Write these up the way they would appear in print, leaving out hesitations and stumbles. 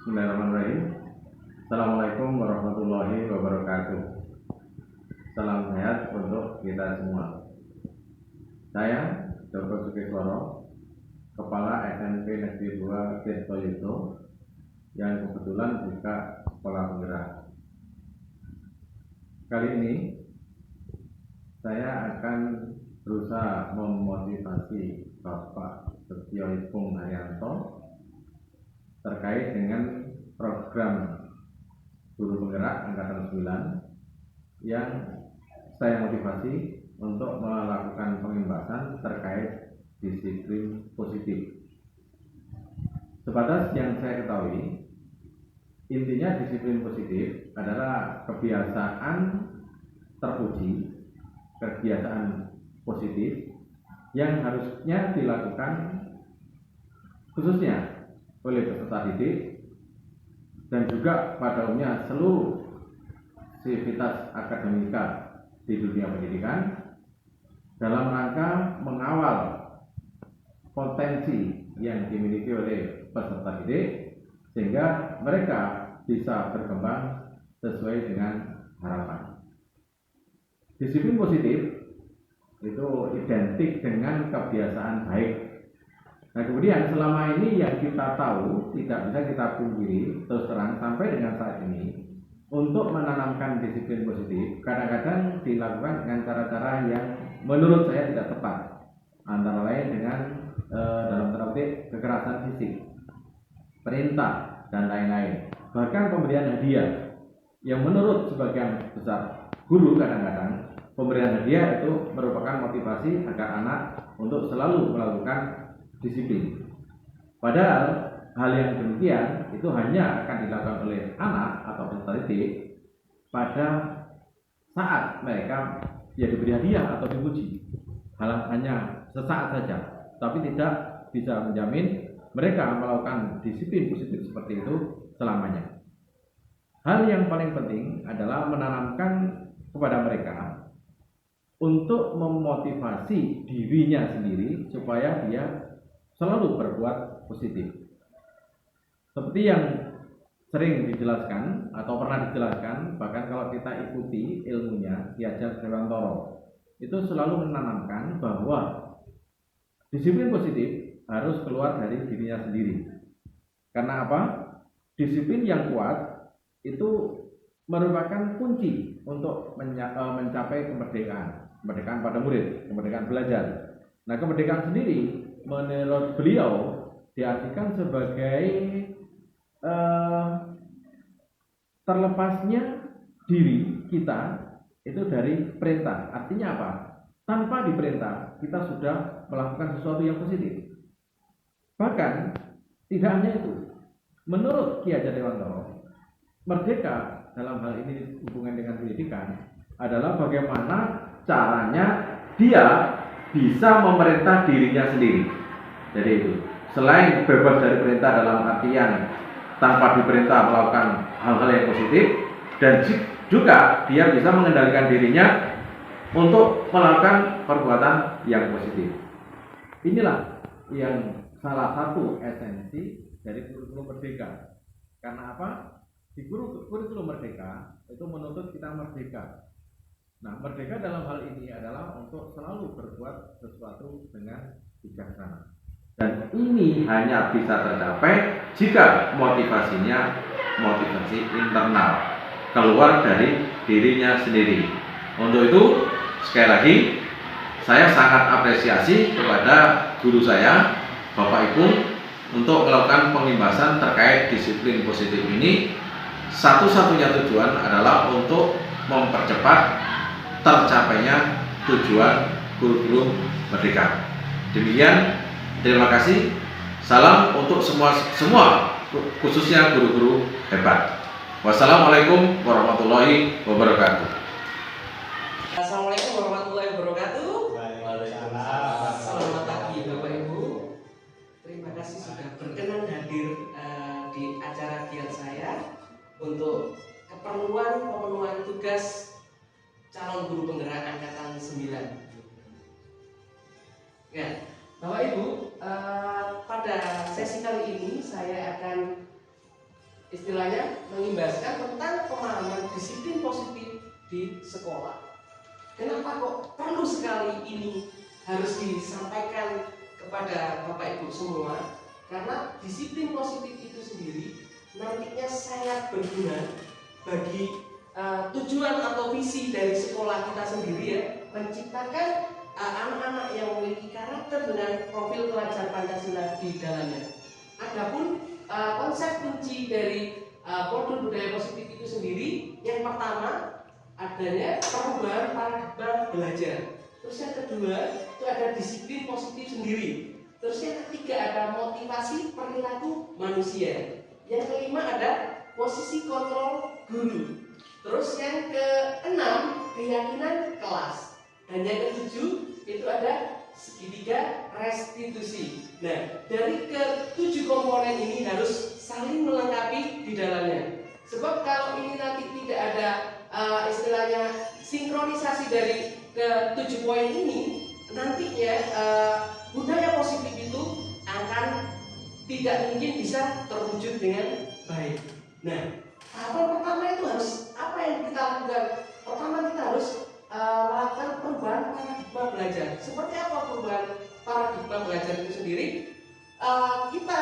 Bismillahirrahmanirrahim. Assalamualaikum warahmatullahi wabarakatuh. Salam sehat untuk kita semua. Saya Dr. Sukisworo, Kepala SMP Negeri 2 Tirtoyudo, yang kebetulan buka sekolah penggerak. Kali ini saya akan berusaha memotivasi Bapak Setio Ipung Haryanto terkait dengan program guru penggerak angkatan 9 yang saya motivasi untuk melakukan pengembasan terkait disiplin positif. Sebatas yang saya ketahui, intinya disiplin positif adalah kebiasaan terpuji, kebiasaan positif yang harusnya dilakukan khususnya oleh peserta didik dan juga pada umumnya seluruh sivitas akademika di dunia pendidikan dalam rangka mengawal potensi yang dimiliki oleh peserta didik sehingga mereka bisa berkembang sesuai dengan harapan. Disiplin positif itu identik dengan kebiasaan baik. Nah, kemudian selama ini yang kita tahu tidak bisa kita pungkiri terus terang sampai dengan saat ini, untuk menanamkan disiplin positif kadang-kadang dilakukan dengan cara-cara yang menurut saya tidak tepat, antara lain dengan dalam tanda kutip kekerasan fisik, perintah dan lain-lain, bahkan pemberian hadiah yang menurut sebagian besar guru kadang-kadang pemberian hadiah itu merupakan motivasi agar anak untuk selalu melakukan disiplin. Padahal hal yang demikian itu hanya akan dilakukan oleh anak atau peserta didik pada saat mereka diberi hadiah atau dipuji. Hanya sesaat saja, tapi tidak bisa menjamin mereka melakukan disiplin positif seperti itu selamanya. Hal yang paling penting adalah menanamkan kepada mereka untuk memotivasi dirinya sendiri supaya dia selalu berbuat positif. Seperti yang sering dijelaskan atau pernah dijelaskan, bahkan kalau kita ikuti ilmunya Ki Hajar Dewantoro, itu selalu menanamkan bahwa disiplin positif harus keluar dari dirinya sendiri. Karena apa? Disiplin yang kuat itu merupakan kunci untuk mencapai kemerdekaan pada murid, kemerdekaan belajar. Nah, kemerdekaan sendiri menurut beliau diartikan sebagai terlepasnya diri kita itu dari perintah. Artinya apa? Tanpa diperintah kita sudah melakukan sesuatu yang positif. Bahkan tidak hanya itu, menurut Ki Hajar Dewantoro, merdeka dalam hal ini hubungan dengan pendidikan adalah bagaimana caranya dia bisa memerintah dirinya sendiri. Jadi itu, selain bebas dari perintah dalam artian tanpa diperintah melakukan hal-hal yang positif, dan juga dia bisa mengendalikan dirinya untuk melakukan perbuatan yang positif. Inilah yang salah satu esensi dari kurikulum merdeka. Karena apa? Di kurikulum merdeka itu menuntut kita merdeka. Nah, merdeka dalam hal ini adalah untuk selalu berbuat sesuatu dengan bijaksana. Dan ini hanya bisa tercapai jika motivasinya motivasi internal, keluar dari dirinya sendiri. Untuk itu, sekali lagi, saya sangat apresiasi kepada guru saya, Bapak Ipung, untuk melakukan pengembasan terkait disiplin positif ini. Satu-satunya tujuan adalah untuk mempercepat tercapainya tujuan kurikulum merdeka. Demikian, terima kasih. Salam untuk semua khususnya guru-guru hebat. Wassalamualaikum warahmatullahi wabarakatuh. Assalamualaikum warahmatullahi wabarakatuh. Waalaikumsalam. Selamat pagi Bapak Ibu. Terima kasih sudah berkenan hadir di acara giat saya untuk keperluan pemenuhan tugas calon guru penggerak angkatan 9. Ya, Bapak Ibu, pada sesi kali ini saya akan istilahnya mengimbaskan tentang pemahaman disiplin positif di sekolah. Kenapa kok perlu sekali ini harus disampaikan kepada Bapak Ibu semua? Karena disiplin positif itu sendiri nantinya sangat berguna bagi tujuan atau visi dari sekolah kita sendiri, ya, menciptakan anak-anak yang memiliki karakter dengan profil pelajar Pancasila di dalamnya. Adapun konsep kunci dari modul budaya positif itu sendiri, yang pertama adanya perubahan paradigma belajar. Terus yang kedua itu ada disiplin positif sendiri. Terus yang ketiga ada motivasi perilaku manusia. Yang kelima ada posisi kontrol guru. Terus yang keenam keyakinan kelas. Dan yang ketujuh itu ada segitiga restitusi. Nah, dari ketujuh komponen ini harus saling melengkapi di dalamnya. Sebab kalau ini nanti tidak ada istilahnya sinkronisasi dari ke-7 poin ini, nantinya budaya positif itu akan tidak mungkin bisa terwujud dengan baik. Nah, tahapan pertama itu harus apa yang kita lakukan? Pertama kita harus melakukan perubahan paradigma belajar. Seperti apa perubahan paradigma belajar itu sendiri? Kita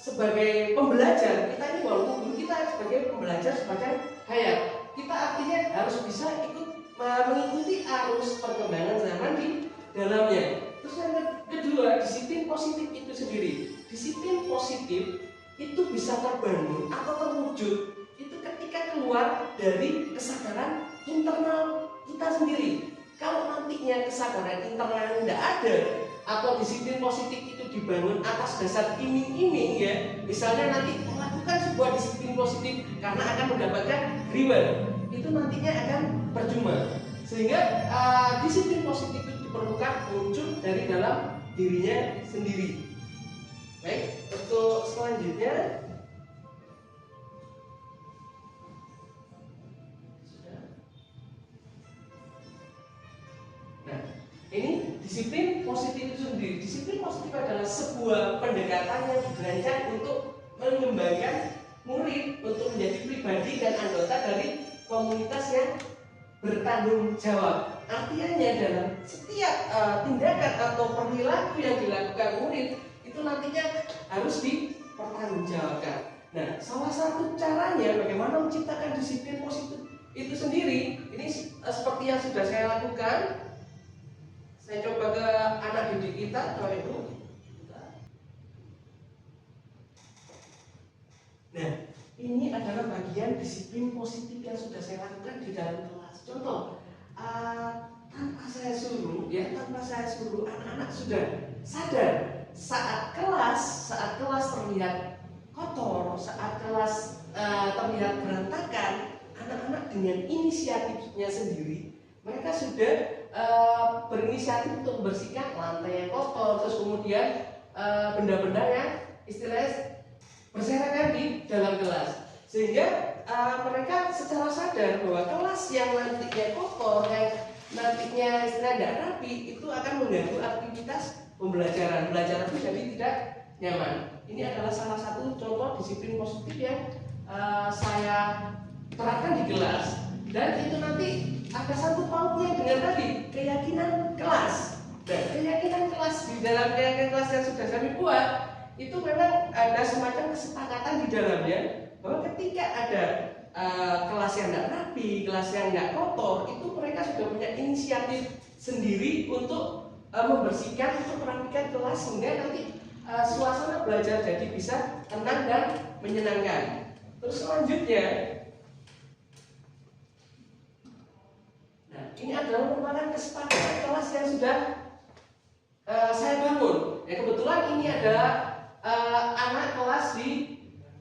sebagai pembelajar, kita ini walaupun kita sebagai pembelajar sebagai hayat, kita artinya harus bisa ikut mengikuti arus perkembangan zaman di dalamnya. Terus yang kedua, disiplin positif itu sendiri. Disiplin positif itu bisa terbangun atau terwujud itu ketika keluar dari kesadaran internal kita sendiri. Kalau nantinya kesadaran internal tidak ada atau disiplin positif itu dibangun atas dasar iming-iming, ya, misalnya nanti melakukan sebuah disiplin positif karena akan mendapatkan reward, itu nantinya akan percuma. Sehingga disiplin positif itu diperlukan muncul dari dalam dirinya sendiri. Baik, untuk selanjutnya ini disiplin positif itu sendiri. Disiplin positif adalah sebuah pendekatan yang dirancang untuk mengembangkan murid untuk menjadi pribadi dan anggota dari komunitas yang bertanggung jawab. Artinya dalam setiap tindakan atau perilaku yang dilakukan murid itu nantinya harus dipertanggungjawabkan. Nah, salah satu caranya bagaimana menciptakan disiplin positif itu sendiri, ini seperti yang sudah saya lakukan. Saya coba ke anak didik kita, Bapak Ibu. Nah, ini adalah bagian disiplin positif yang sudah saya lakukan di dalam kelas. Contoh, tanpa saya suruh, anak-anak sudah sadar saat kelas terlihat kotor, saat kelas terlihat berantakan, anak-anak dengan inisiatifnya sendiri, mereka sudah berinisiatif untuk membersihkan lantai yang kotor, terus kemudian benda-benda yang istilahnya berserakan di dalam kelas, sehingga mereka secara sadar bahwa kelas yang nantinya kotor, yang nantinya istilahnya tidak rapi, itu akan mengganggu aktivitas pembelajaran. Belajar itu jadi tidak nyaman. Ini adalah salah satu contoh disiplin positif yang saya terapkan di kelas, dan itu nanti ada satu pautnya dengan tadi keyakinan kelas. Dan keyakinan kelas, di dalam keyakinan kelas yang sudah kami buat itu memang ada semacam kesepakatan di dalamnya bahwa ketika ada kelas yang tidak rapi, kelas yang tidak kotor, itu mereka sudah punya inisiatif sendiri untuk membersihkan, untuk merapikan kelas, sehingga nanti suasana belajar jadi bisa tenang dan menyenangkan. Terus selanjutnya, nah, ini adalah merupakan kesepakatan kelas yang sudah saya bangun. Ya, kebetulan ini adalah anak kelas di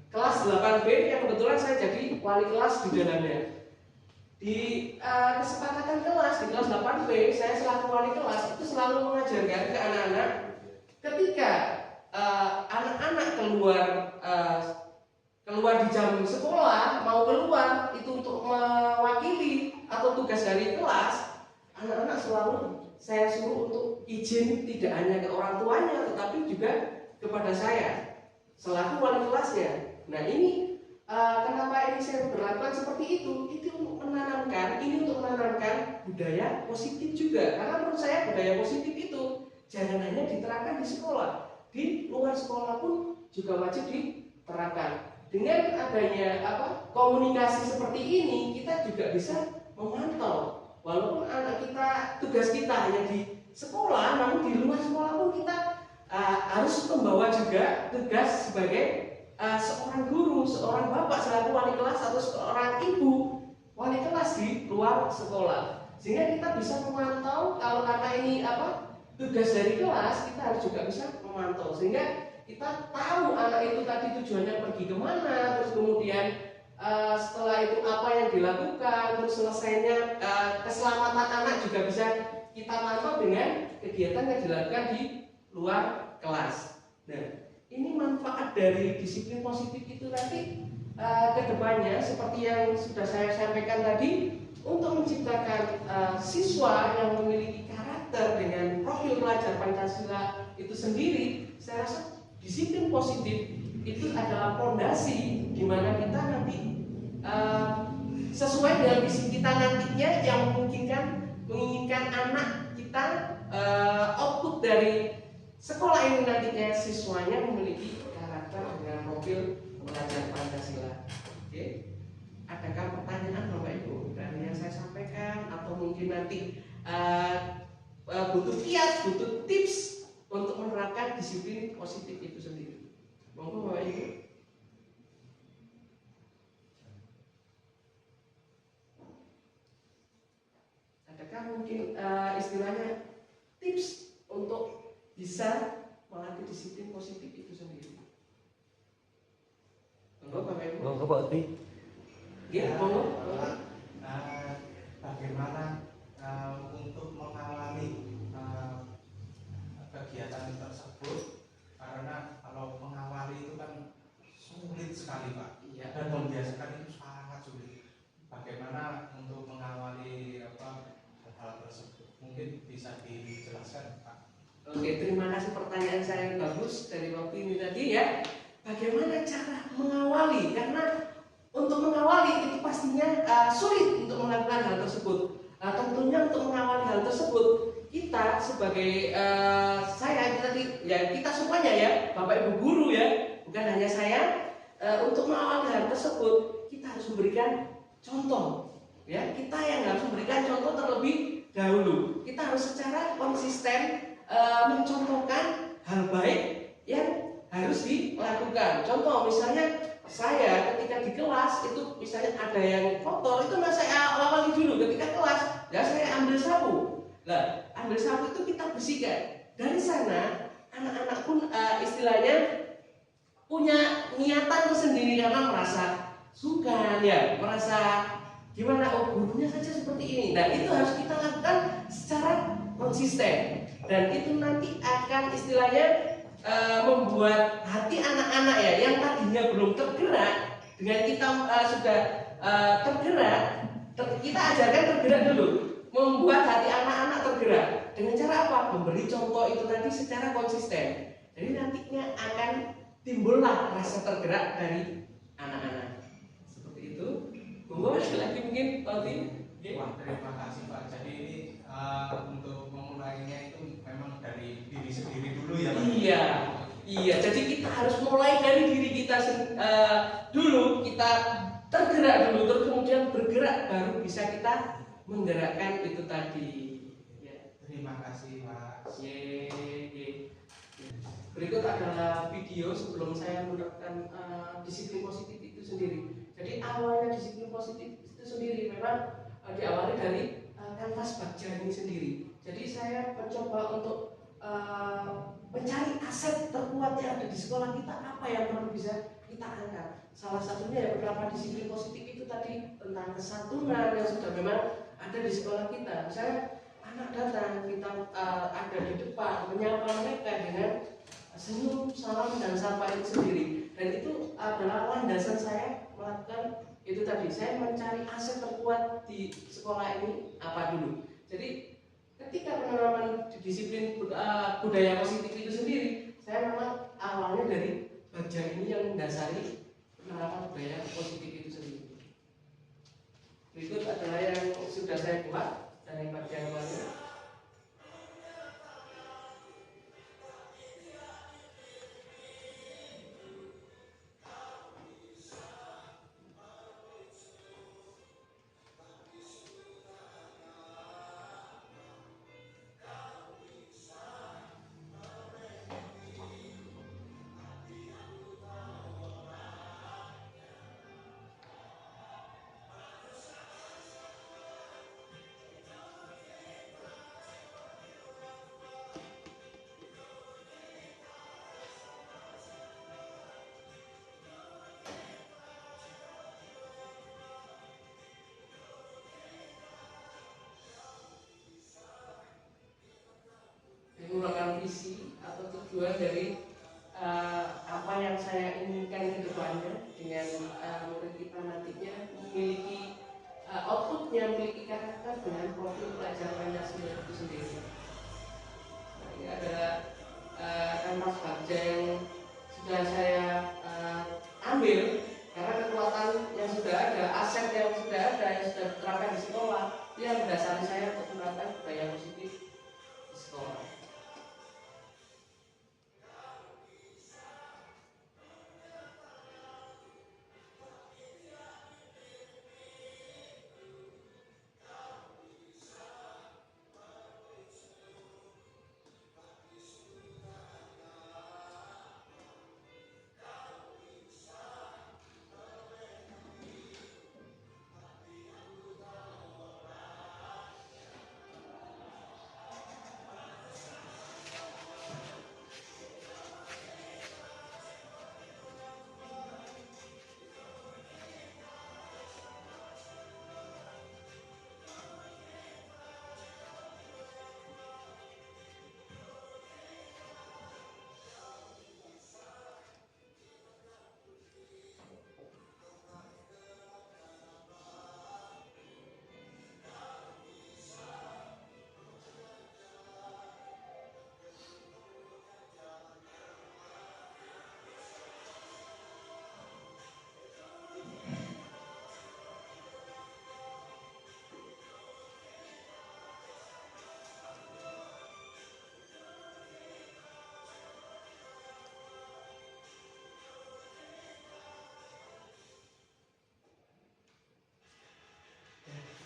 kelas 8B yang kebetulan saya jadi wali kelas di dalamnya. Di kesepakatan kelas di kelas 8B, saya selaku wali kelas itu selalu mengajarkan ke anak-anak ketika anak-anak keluar di jam sekolah, mau keluar itu untuk mewakili atau tugas dari kelas, anak-anak selalu saya suruh untuk izin tidak hanya ke orang tuanya tetapi juga kepada saya selaku wali kelasnya. Nah, ini kenapa ini saya berlakukan seperti itu untuk menanamkan, budaya positif juga. Karena menurut saya budaya positif itu jangan hanya diterapkan di sekolah, di luar sekolah pun juga wajib diterapkan. Dengan adanya komunikasi seperti ini, kita juga bisa memantau. Walaupun anak kita, tugas kita hanya di sekolah, namun di luar sekolah pun kita harus membawa juga tugas sebagai seorang guru, seorang bapak selaku wali kelas atau seorang ibu wali kelas di luar sekolah, sehingga kita bisa memantau. Kalau karena ini tugas dari kelas, kita harus juga bisa memantau sehingga kita tahu anak itu tadi tujuannya pergi kemana, terus kemudian setelah itu apa yang dilakukan, terus selesainya keselamatan anak juga bisa kita pantau dengan kegiatan yang dilakukan di luar kelas. Nah, ini manfaat dari disiplin positif itu nanti ke depannya seperti yang sudah saya sampaikan tadi, untuk menciptakan siswa yang memiliki karakter dengan profil pelajar Pancasila itu sendiri. Saya rasa disiplin positif itu adalah fondasi di mana kita nanti sesuai dengan visi kita nantinya yang menginginkan anak kita output dari sekolah ini nantinya siswanya memiliki karakter dengan profil pelajar Pancasila. Oke, adakah pertanyaan Bapak Ibu dari yang saya sampaikan, atau mungkin nanti butuh kiat, butuh tips untuk menerapkan disiplin positif itu sendiri? Monggo Bapak Ibu. Adakah mungkin istilahnya tips untuk bisa melatih disiplin positif itu sendiri? Monggo Bapak Ibu. Monggo Pak Udi. Ya, monggo. Bagaimana untuk mengawali kegiatan tersebut, karena kalau mengawali itu kan sulit sekali Pak, Iya. dan membiasakan itu sangat sulit. Bagaimana untuk mengawali hal tersebut? Mungkin bisa dijelaskan Pak. Oke, terima kasih pertanyaan saya yang bagus dari waktu ini tadi ya. Bagaimana cara mengawali? Karena untuk mengawali itu pastinya sulit untuk melakukan hal tersebut. Tentunya untuk mengawali hal tersebut, kita sebagai saya tadi ya, kita semuanya ya, Bapak Ibu guru ya, bukan hanya saya, untuk mengawali hal tersebut kita harus memberikan contoh ya. Kita yang harus memberikan contoh terlebih dahulu. Kita harus secara konsisten mencontohkan hal baik yang harus dilakukan. Contoh misalnya saya ketika di kelas itu misalnya ada yang kotor, itu saya awali dulu ketika kelas, ya saya ambil sapu. Nah, ambil sapu itu kita bersihkan. Dari sana anak-anak pun istilahnya punya niatan tersendiri karena merasa suka ya, merasa gimana, oh gurunya saja seperti ini. Nah, itu harus kita lakukan secara konsisten, dan itu nanti akan istilahnya membuat hati anak-anak ya yang tadinya belum tergerak, dengan kita sudah tergerak, kita ajarkan tergerak dulu, membuat hati anak-anak tergerak dengan cara apa? Memberi contoh itu tadi secara konsisten. Jadi nantinya akan timbullah rasa tergerak dari anak-anak. Seperti itu. Monggo lagi mungkin tadi. Wah, terima kasih Pak. Jadi ini untuk memulainya itu memang dari diri sendiri dulu ya Pak? Iya. Jadi kita harus mulai dari diri kita dulu. Kita tergerak dulu, terus kemudian bergerak, baru bisa kita menggerakkan itu tadi. Ya. Terima kasih Pak. Berikut adalah video sebelum saya menerapkan disiplin positif itu sendiri. Jadi awalnya disiplin positif itu sendiri memang diawali dari kanvas Bagja ini sendiri. Jadi saya mencoba untuk mencari aset terkuat yang ada di sekolah kita, apa yang perlu bisa kita angkat. Salah satunya ya beberapa disiplin positif itu tadi, tentang kesantunan yang sudah memang ada di sekolah kita. Misalnya anak datang, kita ada di depan menyapa mereka dengan senyum, salam, dan sapa itu sendiri. Dan itu adalah landasan saya melakukan itu tadi. Saya mencari aset terkuat di sekolah ini apa dulu. Jadi ketika penanaman disiplin budaya positif itu sendiri, saya memang awalnya dari Bagja ini yang mendasari penerapan budaya positif itu sendiri. Berikut adalah yang sudah saya buat dari bagian awalnya. Ini merupakan visi atau tujuan dari apa yang saya inginkan ke depannya dengan murid kita nantinya memiliki outputnya, memiliki karakter dengan profil pelajar Pancasila itu sendiri. Nah, ini adalah kanvas baja yang sudah saya ambil karena kekuatan yang sudah ada, aset yang sudah ada, yang sudah diterapkan di sekolah, itu yang mendasari saya untuk menerapkan budaya positif di sekolah.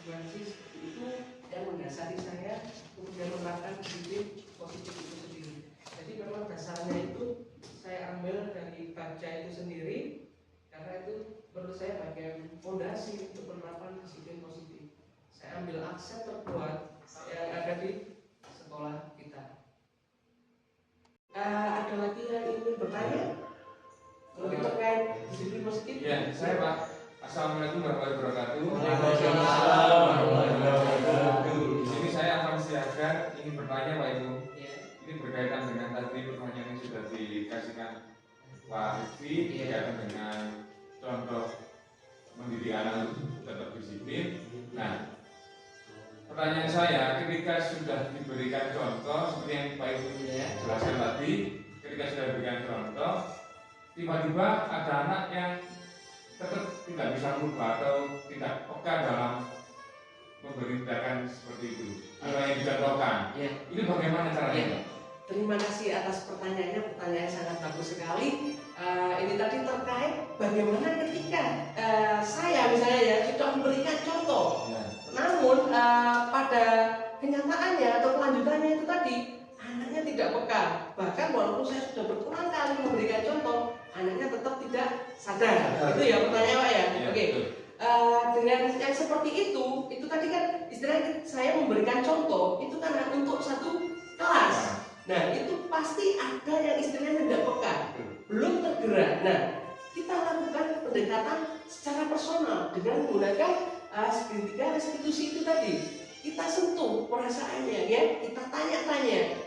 Seperti itu yang mendasari saya kemudian menerapkan disiplin positif itu sendiri. Jadi memang dasarnya itu saya ambil dari baca itu sendiri karena itu menurut saya bagian fondasi untuk penerapan disiplin positif. Saya ambil aksen terkuat yang ada di sekolah kita. Ada lagi yang ingin bertanya? Mungkin terkait disiplin positif? Ya, saya Pak. Assalamualaikum warahmatullahi wabarakatuh. Waalaikumsalam warahmatullahi wabarakatuh. Di sini saya akan siaga ingin bertanya Pak Ibu. Ya. Ini berkaitan dengan tadi pertanyaan yang sudah dikasihkan Pak Rizky berkaitan dengan contoh mendidik anak untuk tetap disiplin. Nah, pertanyaan saya, ketika sudah diberikan contoh seperti yang Pak Ibu jelaskan tadi, ketika sudah diberikan contoh, tiba-tiba ada anak yang tetap tidak bisa merubah atau tidak peka dalam memberi tindakan seperti itu atau yang dicontohkan. Ya. Ini bagaimana caranya? Ya. Terima kasih atas pertanyaannya, pertanyaan sangat bagus sekali. Ini tadi terkait bagaimana ketika saya misalnya ya sudah memberikan contoh, Ya. namun pada kenyataannya atau kelanjutannya itu tadi anaknya tidak peka. Bahkan walaupun saya sudah berulang kali memberikan contoh, anaknya tetap tidak sadar. Itu ya pertanyaan Pak ya. Ya, Oke. betul. Dengan yang seperti itu tadi kan istilahnya saya memberikan contoh itu kan untuk satu kelas. Nah itu pasti ada yang istilahnya tidak peka, belum tergerak. Nah kita lakukan pendekatan secara personal dengan menggunakan segitiga restitusi itu tadi. Kita sentuh perasaannya, ya kita tanya-tanya,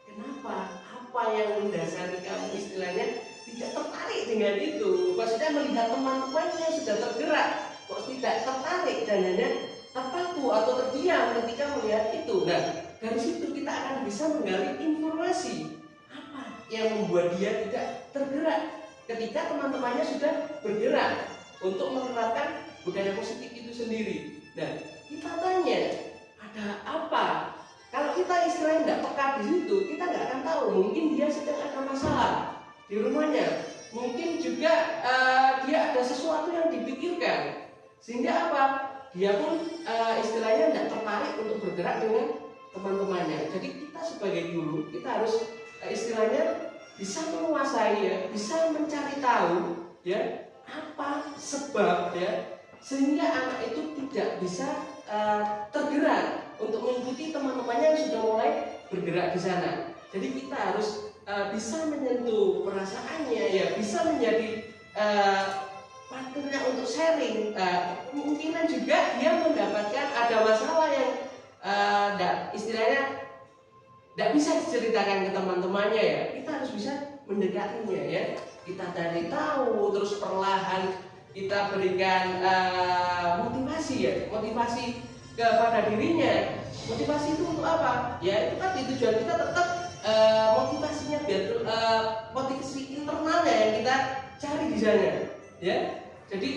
kenapa, apa yang mendasari kamu istilahnya tidak tertarik dengan itu. Maksudnya melihat teman-temannya sudah tergerak, kok tidak tertarik dan hanya terpaku atau terdiam ketika melihat itu. Nah, dari situ kita akan bisa menggali informasi apa yang membuat dia tidak tergerak ketika teman-temannya sudah bergerak. untuk menerapkan budaya positif itu sendiri. Nah, kita tanya, ada apa? Kalau kita istilahnya tidak peka di situ, kita nggak akan tahu. Mungkin dia sedang ada masalah di rumahnya. Mungkin juga dia ada sesuatu yang dipikirkan. Sehingga apa? Dia pun istilahnya tidak tertarik untuk bergerak dengan teman-temannya. Jadi kita sebagai guru, kita harus istilahnya bisa menguasai ya, bisa mencari tahu ya apa sebab ya, sehingga anak itu tidak bisa tergerak untuk mengikuti teman-temannya yang sudah mulai bergerak di sana. Jadi kita harus bisa menyentuh perasaannya ya, bisa menjadi partnernya untuk sharing. Kemungkinan juga dia mendapatkan ada masalah yang istilahnya tidak bisa diceritakan ke teman-temannya ya. Kita harus bisa mendekatinya ya. Kita cari tahu, terus perlahan kita berikan motivasi ya, motivasi kepada dirinya. Motivasi itu untuk apa? Ya itu tadi tujuan kita tetap motivasinya biar motivasi internalnya yang kita cari di sana ya. Jadi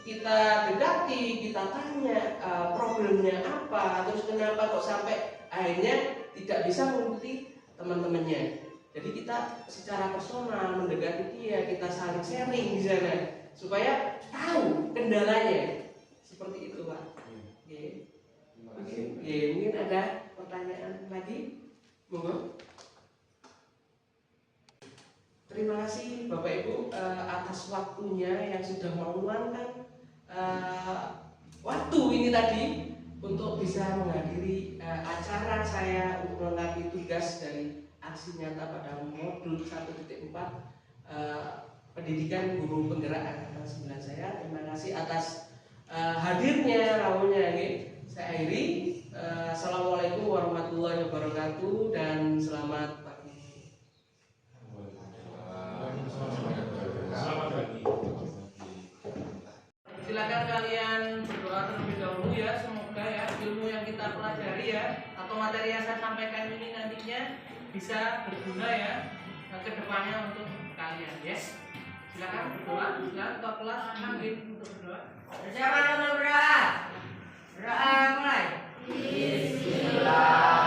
kita dekati, kita tanya problemnya apa, terus kenapa kok sampai akhirnya tidak bisa mengikuti teman-temannya. Jadi kita secara personal mendekati dia, kita saling sharing di sana supaya tahu kendalanya. Seperti itu, Pak. Mungkin ada pertanyaan lagi, monggo. Terima kasih Bapak Ibu atas waktunya yang sudah meluangkan waktu ini tadi untuk bisa menghadiri acara saya untuk melengkapi tugas dari aksi nyata pada modul 1.4 pendidikan guru penggerak angkatan 9 saya. Terima kasih atas hadirnya rawuhnya. Saya akhiri. Assalamualaikum warahmatullahi wabarakatuh dan selamat pagi. Silakan kalian berdoa terlebih dahulu ya, semoga ya ilmu yang kita pelajari ya atau materi yang saya sampaikan ini nantinya bisa berguna ya ke depannya untuk kalian ya. Silakan berdoa, silakan ketua kelas ambil untuk berdoa. Siapa yang mau berdoa? Berdoa mulai. Bismillah.